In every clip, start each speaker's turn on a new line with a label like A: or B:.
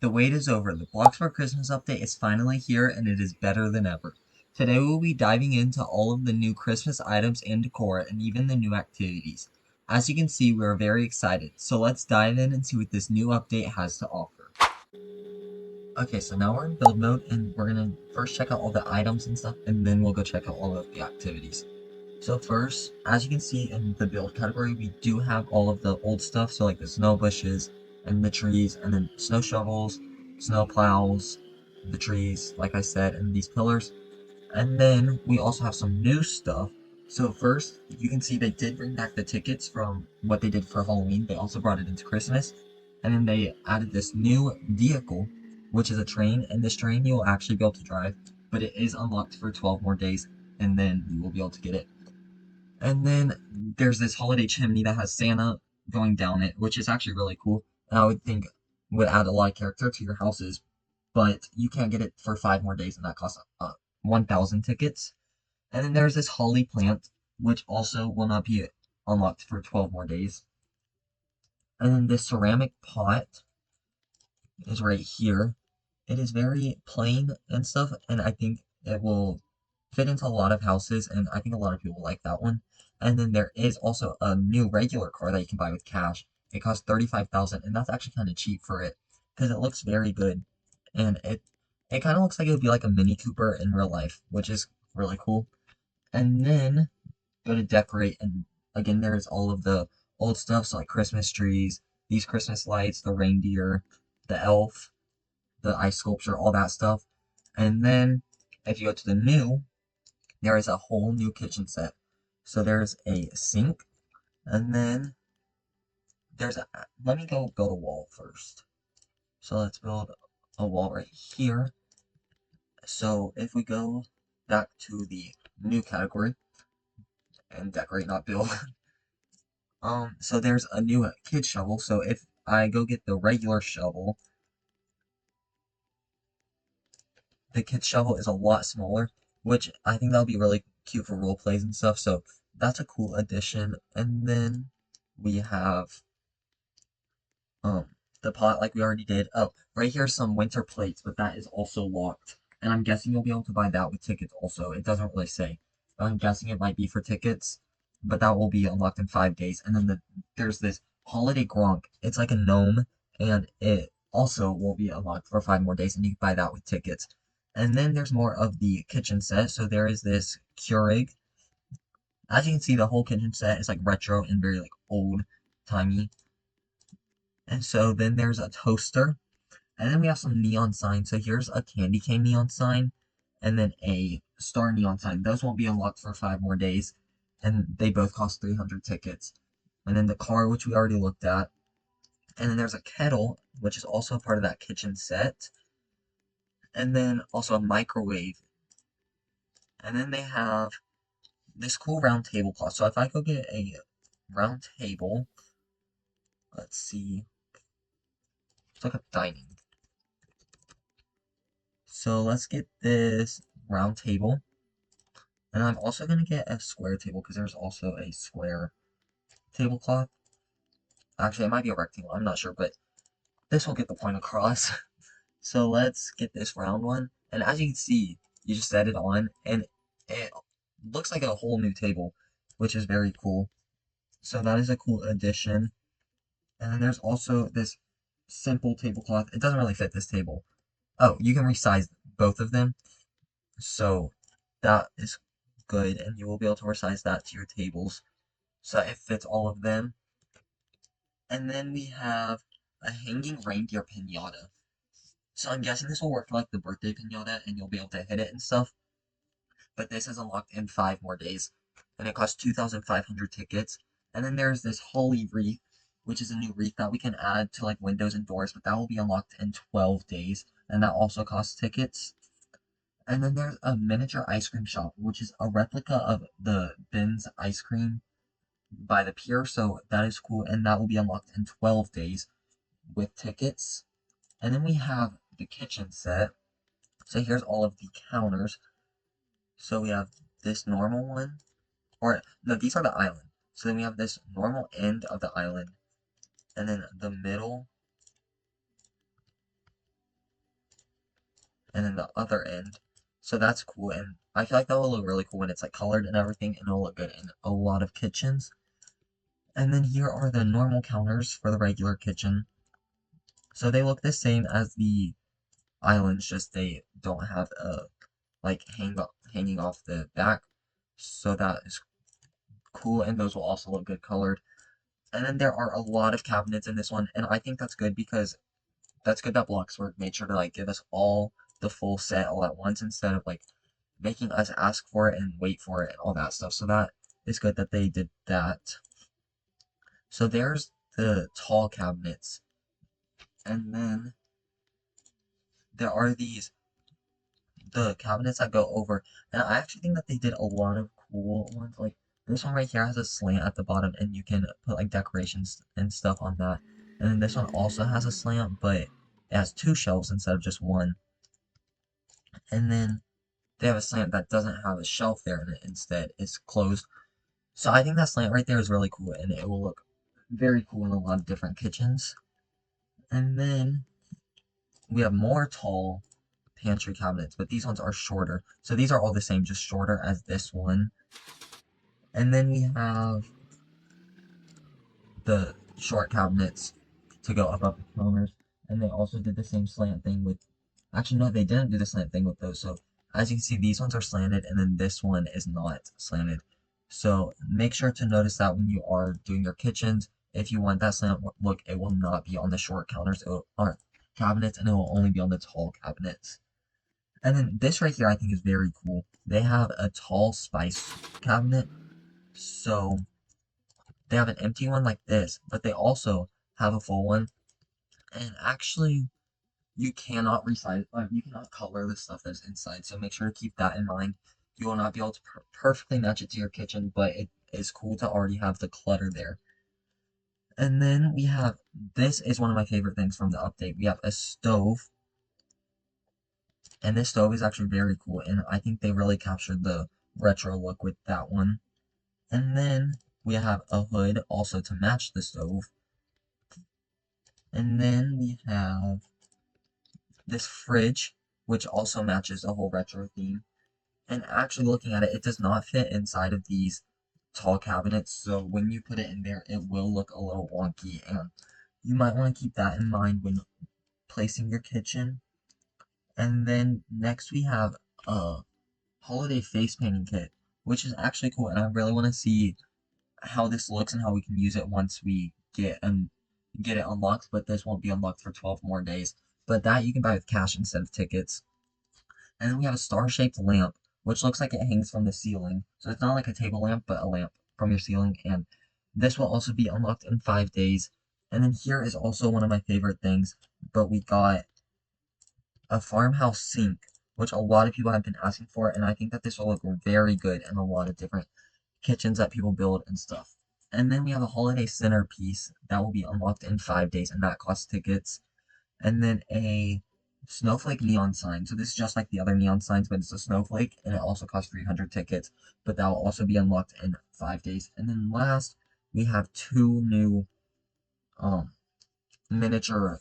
A: The wait is over. The BLOXBURG Christmas update is finally here, and it is better than ever. Today we will be diving into all of the new Christmas items and decor, and even the new activities. As you can see, we are very excited, so let's dive in and see what this new update has to offer. Okay, so now we're in build mode, and we're gonna first check out all the items and stuff, and then we'll go check out all of the activities. So first, as you can see in the build category, we do have all of the old stuff, so like the snow bushes, and the trees, and then snow shovels, snow plows, the trees, like I said, and these pillars. And then we also have some new stuff. So first, you can see they did bring back the tickets from what they did for Halloween. They also brought it into Christmas. And then they added this new vehicle, which is a train, and this train you will actually be able to drive, but it is unlocked for 12 more days, and then you will be able to get it. And then there's this holiday chimney that has Santa going down it, which is actually really cool. And I would think would add a lot of character to your houses, but you can't get it for 5 more days, and that costs 1,000 tickets. And then there's this holly plant, which also will not be unlocked for 12 more days. And then this ceramic pot is right here. It is very plain and stuff, and I think it will fit into a lot of houses, and I think a lot of people like that one. And then there is also a new regular car that you can buy with cash. It costs 35,000, and that's actually kind of cheap for it, because it looks very good, and it kind of looks like it would be like a Mini Cooper in real life, which is really cool. And then go to decorate, and again there's all of the old stuff, so like Christmas trees, these Christmas lights, the reindeer, the elf, the ice sculpture, all that stuff. And then if you go to the new, there is a whole new kitchen set. So there's a sink, and then there's a, let me go build a wall first. So let's build a wall right here. So if we go back to the new category and decorate, not build, so there's a new kid shovel. So if I go get the regular shovel, the kid's shovel is a lot smaller, which I think that'll be really cute for role plays and stuff. So that's a cool addition. And then we have the pot like we already did. Oh, right here are some winter plates, but that is also locked. And I'm guessing you'll be able to buy that with tickets also. It doesn't really say. But I'm guessing it might be for tickets, but that will be unlocked in 5 days. And then there's this holiday Gronk. It's like a gnome, and it also will be unlocked for 5 more days, and you can buy that with tickets. And then there's more of the kitchen set. So there is this Keurig. As you can see, the whole kitchen set is like retro and very like old timey. And so then there's a toaster. And then we have some neon signs. So here's a candy cane neon sign, and then a star neon sign. Those won't be unlocked for 5 more days, and they both cost 300 tickets. And then the car, which we already looked at. And then there's a kettle, which is also a part of that kitchen set. And then also a microwave. And then they have this cool round tablecloth. So if I go get a round table, let's see, it's like a dining. So let's get this round table. And I'm also going to get a square table because there's also a square tablecloth. Actually, it might be a rectangle, I'm not sure, but this will get the point across. So let's get this round one. And as you can see, you just set it on, and it looks like a whole new table, which is very cool. So that is a cool addition. And then there's also this simple tablecloth. It doesn't really fit this table. Oh, you can resize both of them. So that is good, and you will be able to resize that to your tables. So it fits all of them. And then we have a hanging reindeer pinata. So I'm guessing this will work for like the birthday pinata, and you'll be able to hit it and stuff. But this is unlocked in 5 more days, and it costs 2,500 tickets. And then there's this holly wreath, which is a new wreath that we can add to like windows and doors, but that will be unlocked in 12 days, and that also costs tickets. And then there's a miniature ice cream shop, which is a replica of the Ben's ice cream by the pier, so that is cool, and that will be unlocked in 12 days with tickets. And then we have the kitchen set. So here's all of the counters. So we have this normal one, or no, these are the island. So then we have this normal end of the island, and then the middle, and then the other end. So that's cool, and I feel like that will look really cool when it's like colored and everything, and it'll look good in a lot of kitchens. And then here are the normal counters for the regular kitchen. So they look the same as the islands, just they don't have a like hanging off the back. So that is cool, and those will also look good colored. And then there are a lot of cabinets in this one, and I think that's good because that's good that BLOXBURG made sure to like give us all the full set all at once instead of like making us ask for it and wait for it and all that stuff. So that is good that they did that. So there's the tall cabinets, and then there are the cabinets that go over, and I actually think that they did a lot of cool ones. Like this one right here has a slant at the bottom, and you can put like decorations and stuff on that. And then this one also has a slant, but it has two shelves instead of just one. And then they have a slant that doesn't have a shelf there, and it instead is closed. So I think that slant right there is really cool, and it will look very cool in a lot of different kitchens. And then we have more tall pantry cabinets, but these ones are shorter. So these are all the same, just shorter as this one. And then we have the short cabinets to go above the counters. And they also did the same slant thing with, actually no, they didn't do the slant thing with those. So as you can see, these ones are slanted, and then this one is not slanted. So make sure to notice that when you are doing your kitchens, if you want that slant look, it will not be on the short counters or cabinets, and it will only be on the tall cabinets. And then this right here I think is very cool. They have a tall spice cabinet. So they have an empty one like this, but they also have a full one. And actually, you cannot resize, you cannot color the stuff that's inside. So make sure to keep that in mind. You will not be able to perfectly match it to your kitchen, but it is cool to already have the clutter there. And then we have, this is one of my favorite things from the update. We have a stove, and this stove is actually very cool, and I think they really captured the retro look with that one. And then we have a hood also to match the stove. And then we have this fridge, which also matches the whole retro theme. And actually looking at it, it does not fit inside of these tall cabinets, so when you put it in there, it will look a little wonky, and you might want to keep that in mind when placing your kitchen. And then next we have a holiday face painting kit, which is actually cool, and I really want to see how this looks and how we can use it once we get it unlocked, but this won't be unlocked for 12 more days. But that you can buy with cash instead of tickets. And then we have a star-shaped lamp, which looks like it hangs from the ceiling. So it's not like a table lamp, but a lamp from your ceiling. And this will also be unlocked in 5 days. And then here is also one of my favorite things, but we got a farmhouse sink, which a lot of people have been asking for, and I think that this will look very good in a lot of different kitchens that people build and stuff. And then we have a holiday centerpiece that will be unlocked in 5 days, and that costs tickets. And then a snowflake neon sign. So this is just like the other neon signs, but it's a snowflake, and it also costs 300 tickets, but that will also be unlocked in 5 days. And then last, we have two new miniature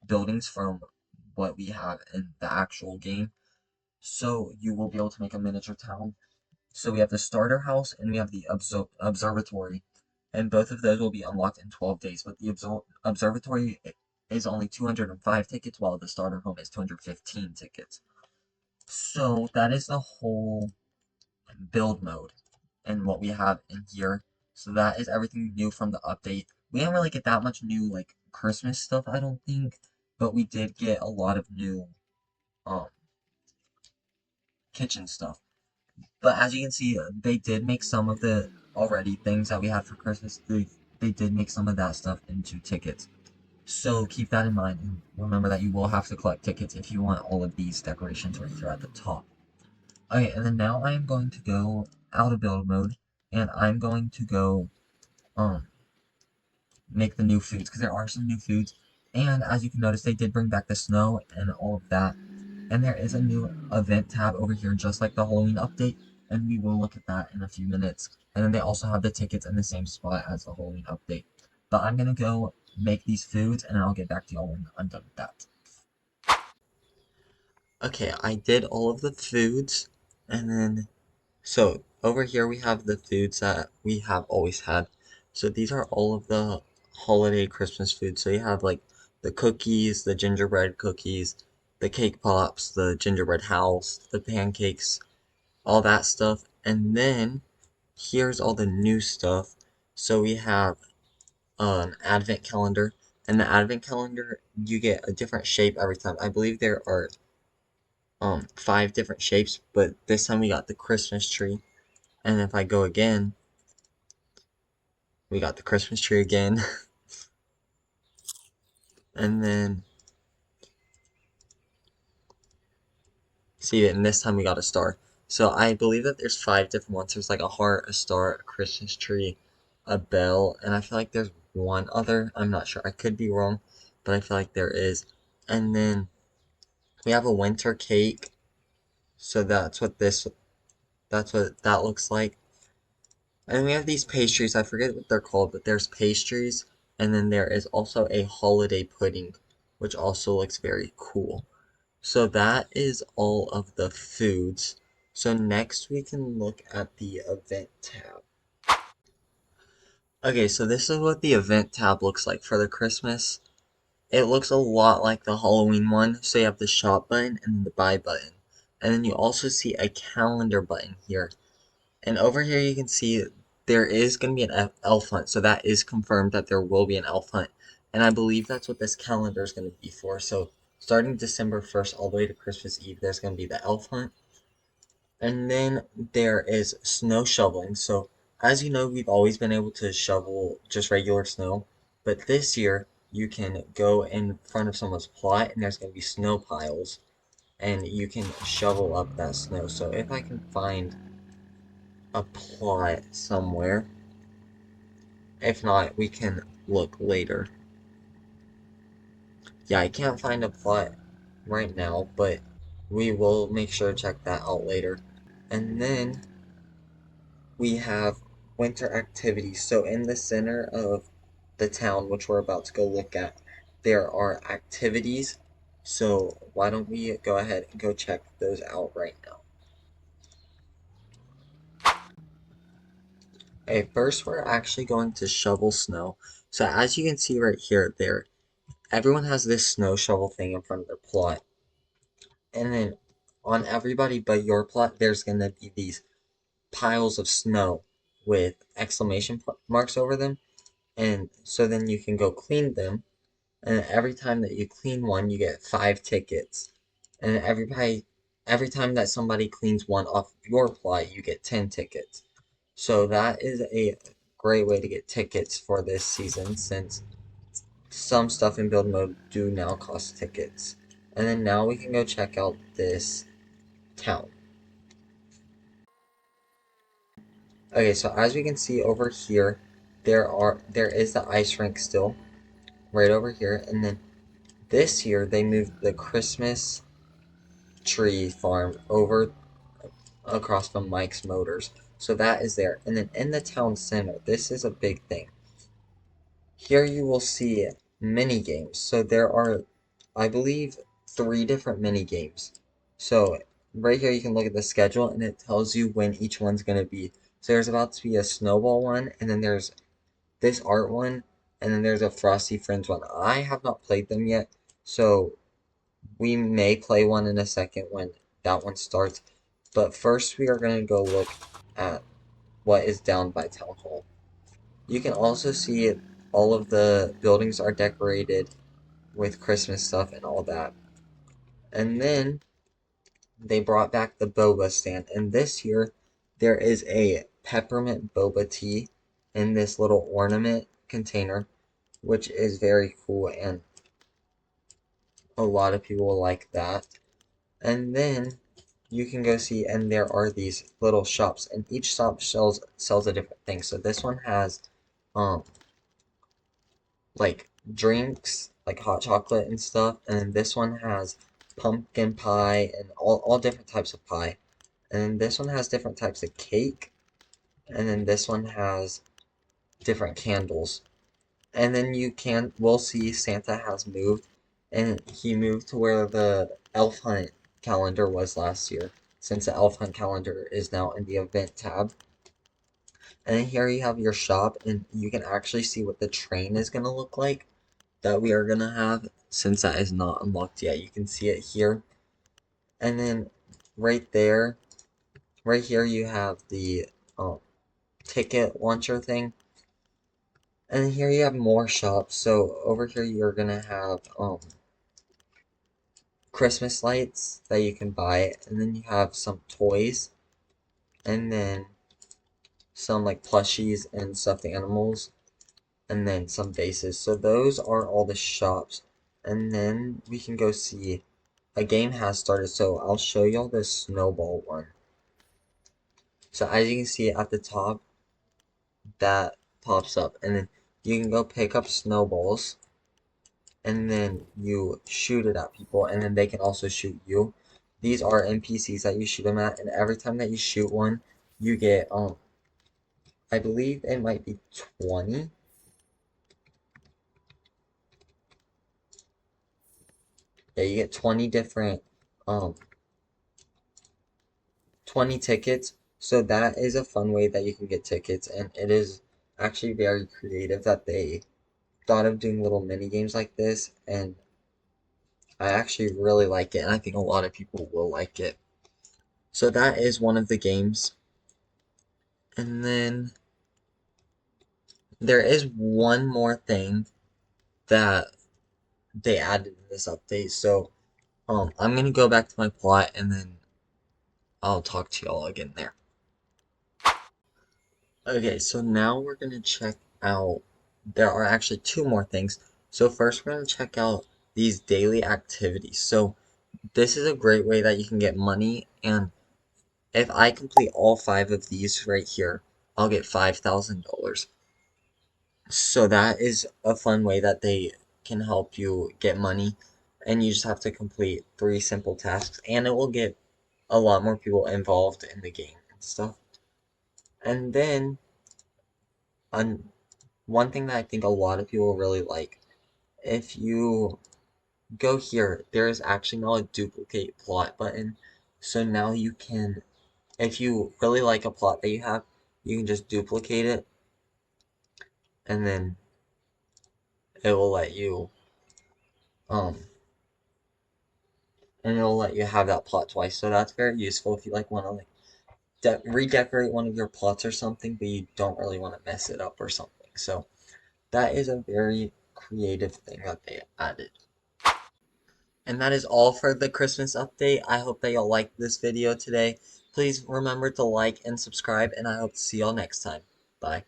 A: buildings from what we have in the actual game. So you will be able to make a miniature town. So we have the starter house and we have the observatory, and both of those will be unlocked in 12 days. But the observatory is only 205 tickets, while the starter home is 215 tickets. So that is the whole build mode and what we have in here. So that is everything new from the update. We didn't really get that much new like Christmas stuff, I don't think, but we did get a lot of new um kitchen stuff. But as you can see, they did make some of the already things that we had for Christmas. They did make some of that stuff into tickets. So keep that in mind, and remember that you will have to collect tickets if you want all of these decorations right here at the top. Okay, and then now I am going to go out of build mode, and I'm going to go um make the new foods, because there are some new foods. And as you can notice, they did bring back the snow and all of that. And there is a new event tab over here, just like the Halloween update, and we will look at that in a few minutes. And then they also have the tickets in the same spot as the Halloween update. But I'm gonna go make these foods, and I'll get back to y'all when I'm done with that. Okay, I did all of the foods, and then so over here we have the foods that we have always had. So these are all of the holiday Christmas foods. So you have like the cookies, the gingerbread cookies, the cake pops, the gingerbread house, the pancakes, all that stuff. And then here's all the new stuff. So we have an advent calendar, and the advent calendar you get a different shape every time. I believe there are 5 different shapes, but this time we got the Christmas tree. And if I go again, we got the Christmas tree again. And then see it, and this time we got a star. So I believe that there's 5 different ones. There's like a heart, a star, a Christmas tree, a bell, and I feel like there's one other. I'm not sure. I could be wrong, but I feel like there is. And then we have a winter cake. So that's what that looks like. And we have these pastries. I forget what they're called, but there's pastries, and then there is also a holiday pudding, which also looks very cool. So that is all of the foods. So next we can look at the event tab. Okay, so this is what the event tab looks like for the Christmas. It looks a lot like the Halloween one. So you have the shop button and the buy button. And then you also see a calendar button here. And over here you can see there is going to be an elf hunt. So that is confirmed that there will be an elf hunt. And I believe that's what this calendar is going to be for. So starting December 1st all the way to Christmas Eve, there's going to be the elf hunt. And then there is snow shoveling. So as you know, we've always been able to shovel just regular snow. But this year, you can go in front of someone's plot and there's going to be snow piles. And you can shovel up that snow. So if I can find a plot somewhere. If not, we can look later. Yeah, I can't find a plot right now, but we will make sure to check that out later. And then we have winter activities. So in the center of the town, which we're about to go look at, there are activities. So why don't we go ahead and go check those out right now. Okay, first we're actually going to shovel snow. So as you can see right here, everyone has this snow shovel thing in front of their plot. And then on everybody but your plot, there's going to be these piles of snow with exclamation marks over them. And so then you can go clean them. And every time that you clean one, you get 5 tickets. And every time that somebody cleans one off your plot, you get 10 tickets. So that is a great way to get tickets for this season since some stuff in build mode do now cost tickets. And then now we can go check out this town. Okay, so as we can see over here, there is the ice rink still right over here, and then this year they moved the Christmas tree farm over across from Mike's Motors. So that is there. And then in the town center, this is a big thing. Here you will see mini games. So there are, I believe, 3 different mini games. So right here you can look at the schedule and it tells you when each one's going to be. So there's about to be a snowball one, and then there's this art one, and then there's a Frosty Friends one. I have not played them yet, so we may play one in a second when that one starts. But first we are going to go look at what is down by Town Hall. You can also see all of the buildings are decorated with Christmas stuff and all that. And then they brought back the boba stand, and this year there is a peppermint boba tea in this little ornament container, which is very cool, and a lot of people like that. And then you can go see, and there are these little shops, and each shop sells a different thing. So this one has um like drinks, like hot chocolate and stuff, and then this one has pumpkin pie and all different types of pie. And then this one has different types of cake, and then this one has different candles. And then we'll see Santa has moved, and he moved to where the elf hunt calendar was last year, since the elf hunt calendar is now in the event tab. And then here you have your shop, and you can actually see what the train is going to look like that we are going to have, since that is not unlocked yet. You can see it here. And then right there, right here, you have the ticket launcher thing. And here you have more shops. So over here, you're going to have Christmas lights that you can buy. And then you have some toys. And then some like plushies and stuffed animals. And then some vases. So those are all the shops. And then we can go see a game has started. So I'll show y'all the snowball one. So as you can see at the top, that pops up. And then you can go pick up snowballs. And then you shoot it at people. And then they can also shoot you. These are NPCs that you shoot them at. And every time that you shoot one, you get, I believe it might be 20. Yeah, you get 20 different 20 tickets. So that is a fun way that you can get tickets, and it is actually very creative that they thought of doing little mini games like this, and I actually really like it, and I think a lot of people will like it. So that is one of the games. And then there is one more thing that they added in this update. So I'm gonna go back to my plot, and then I'll talk to y'all again there. Okay, so now we're going to check out, there are actually two more things. So first we're going to check out these daily activities. So this is a great way that you can get money, and if I complete all 5 of these right here, I'll get $5,000. So that is a fun way that they can help you get money, and you just have to complete 3 simple tasks, and it will get a lot more people involved in the game and stuff. And then one thing that I think a lot of people really like, if you go here, there is actually now a duplicate plot button. So now you can, if you really like a plot that you have, you can just duplicate it, and then it will let you, um, and it'll let you have that plot twice. So that's very useful if you like want to like redecorate one of your plots or something, but you don't really want to mess it up or something. So that is a very creative thing that they added. And that is all for the Christmas update. I hope that y'all liked this video today. Please remember to like and subscribe, and I hope to see y'all next time. Bye.